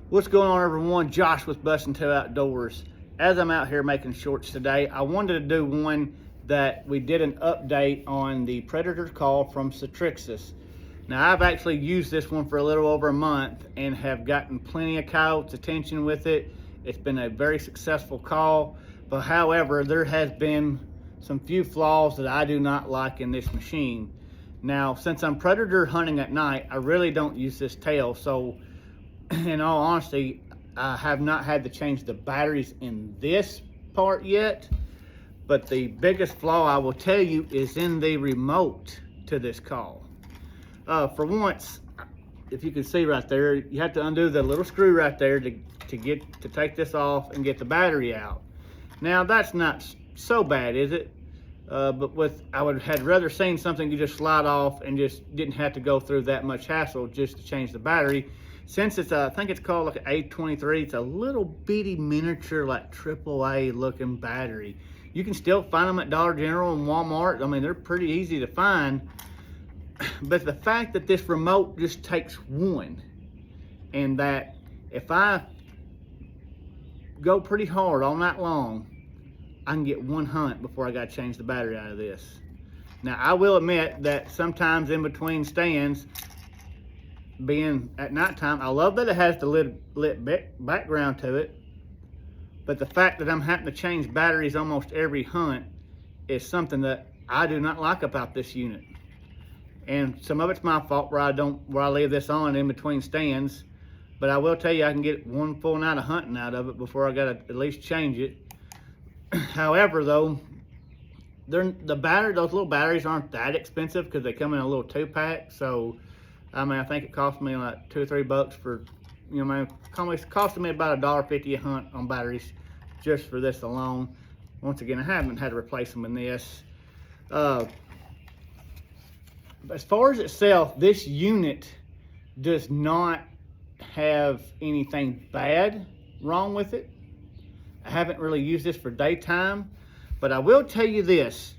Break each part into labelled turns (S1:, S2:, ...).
S1: What's going on, everyone? Josh with Bustin' Toe Outdoors. As I'm out here making shorts today, I wanted to do one that we did an update on the Predator call from Ctrixez. Now, I've actually used this one for a little over a month and have gotten plenty of coyotes' attention with it. It's been a very successful call, but however, there has been some few flaws that I do not like in this machine. Now, since I'm predator hunting at night, I really don't use this tail, so in all honesty, I have not had to change the batteries in this part yet, but the biggest flaw I will tell you is in the remote to this call. For once, if you can see right there, you have to undo the little screw right there to take this off and get the battery out. Now, that's not so bad, is it? But I would have rather seen something you just slide off and just didn't have to go through that much hassle just to change the battery. Since it's I think it's called like an A23, it's a little bitty miniature, like AAA looking battery. You can still find them at Dollar General and Walmart. I mean, they're pretty easy to find. But the fact that this remote just takes one, and that if I go pretty hard all night long, I can get one hunt before I got to change the battery out of this. Now, I will admit that sometimes in between stands, being at nighttime, I love that it has the lit background to it, but the fact that I'm having to change batteries almost every hunt is something that I do not like about this unit. And some of it's my fault where I leave this on in between stands, but I will tell you I can get one full night of hunting out of it before I gotta at least change it. However, though, those little batteries aren't that expensive because they come in a little 2-pack. So I mean, I think it cost me like $2 or $3 for, you know, man, it's costing me about $1.50 a hunt on batteries just for this alone. Once again, I haven't had to replace them in this. As far as itself, this unit does not have anything bad wrong with it. I haven't really used this for daytime, but I will tell you this.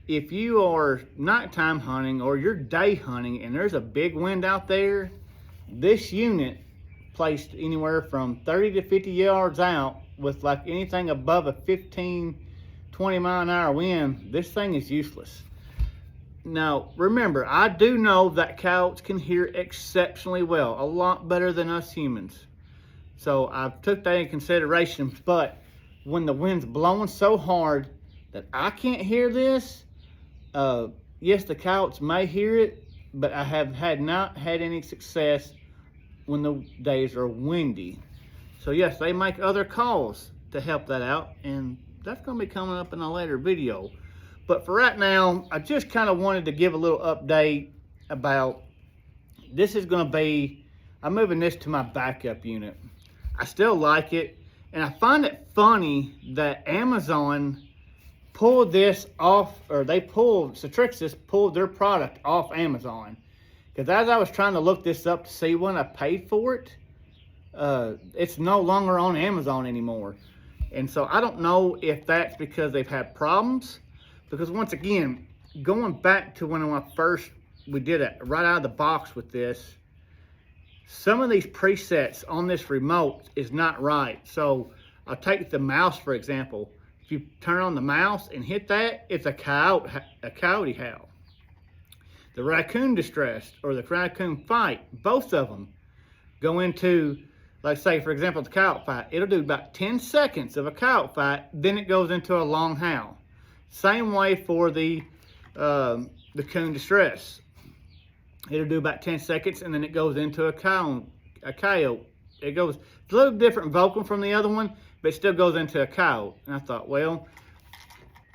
S1: If you are nighttime hunting or you're day hunting and there's a big wind out there, this unit placed anywhere from 30 to 50 yards out with like anything above a 15, 20 mile an hour wind, this thing is useless. Now, remember, I do know that coyotes can hear exceptionally well, a lot better than us humans. So I've took that in consideration, but when the wind's blowing so hard that I can't hear this, yes, the coyotes may hear it, but I have not had any success when the days are windy. So yes, they make other calls to help that out, and that's going to be coming up in a later video. But for right now, I just kind of wanted to give a little update about, this is going to be, I'm moving this to my backup unit. I still like it, and I find it funny that Amazon pulled this off, or Ctrixez pulled their product off Amazon. Because as I was trying to look this up to see when I paid for it, it's no longer on Amazon anymore. And so I don't know if that's because they've had problems. Because once again, going back to when we did it right out of the box with this, some of these presets on this remote is not right. So I'll take the mouse, for example. If you turn on the mouse and hit that, it's a coyote howl. The raccoon distress or the raccoon fight, both of them go into, like say, for example, the coyote fight. It'll do about 10 seconds of a coyote fight, then it goes into a long howl. Same way for the coon distress. It'll do about 10 seconds and then it goes into a coyote. It's a little different vocal from the other one, but it still goes into a coyote. And I thought, well,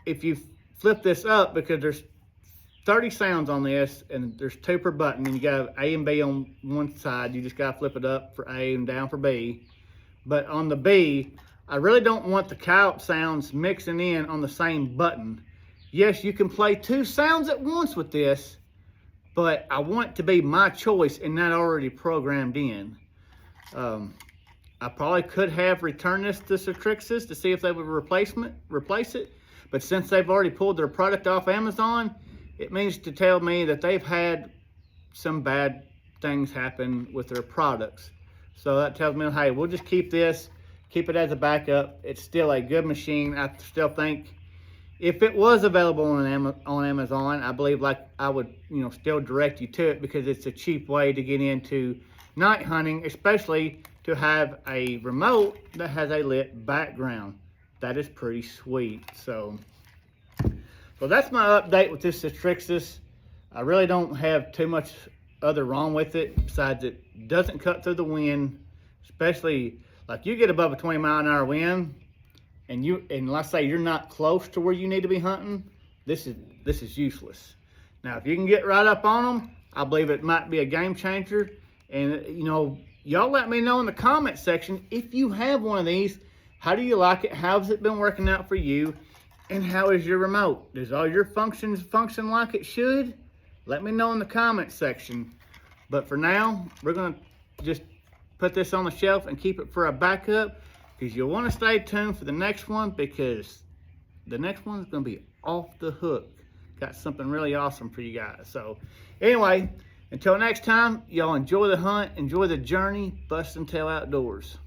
S1: if you flip this up, because there's 30 sounds on this and there's 2 per button, and you got A and B on one side, you just gotta flip it up for A and down for B. But on the B, I really don't want the coyote sounds mixing in on the same button. Yes, you can play 2 sounds at once with this, but I want it to be my choice and not already programmed in. I probably could have returned this to Ctrixez to see if they would replace it, but since they've already pulled their product off Amazon, it means to tell me that they've had some bad things happen with their products. So that tells me, hey, we'll just keep this, keep it as a backup. It's still a good machine. I still think if it was available on Amazon, I believe like I would, still direct you to it, because it's a cheap way to get into night hunting, especially to have a remote that has a lit background. That is pretty sweet. So that's my update with this Ctrixez. I really don't have too much other wrong with it, besides it doesn't cut through the wind, especially like you get above a 20-mile-an-hour wind, and let's say you're not close to where you need to be hunting, this is useless. Now, if you can get right up on them, I believe it might be a game changer. And y'all let me know in the comment section if you have one of these. How do you like it? How's it been working out for you? And how is your remote? Does all your functions function like it should? Let me know in the comment section. But for now, we're going to just put this on the shelf and keep it for a backup, because you'll want to stay tuned for the next one, because the next one is going to be off the hook. Got something really awesome for you guys. So anyway, until next time, y'all enjoy the hunt, enjoy the journey, busting tail outdoors.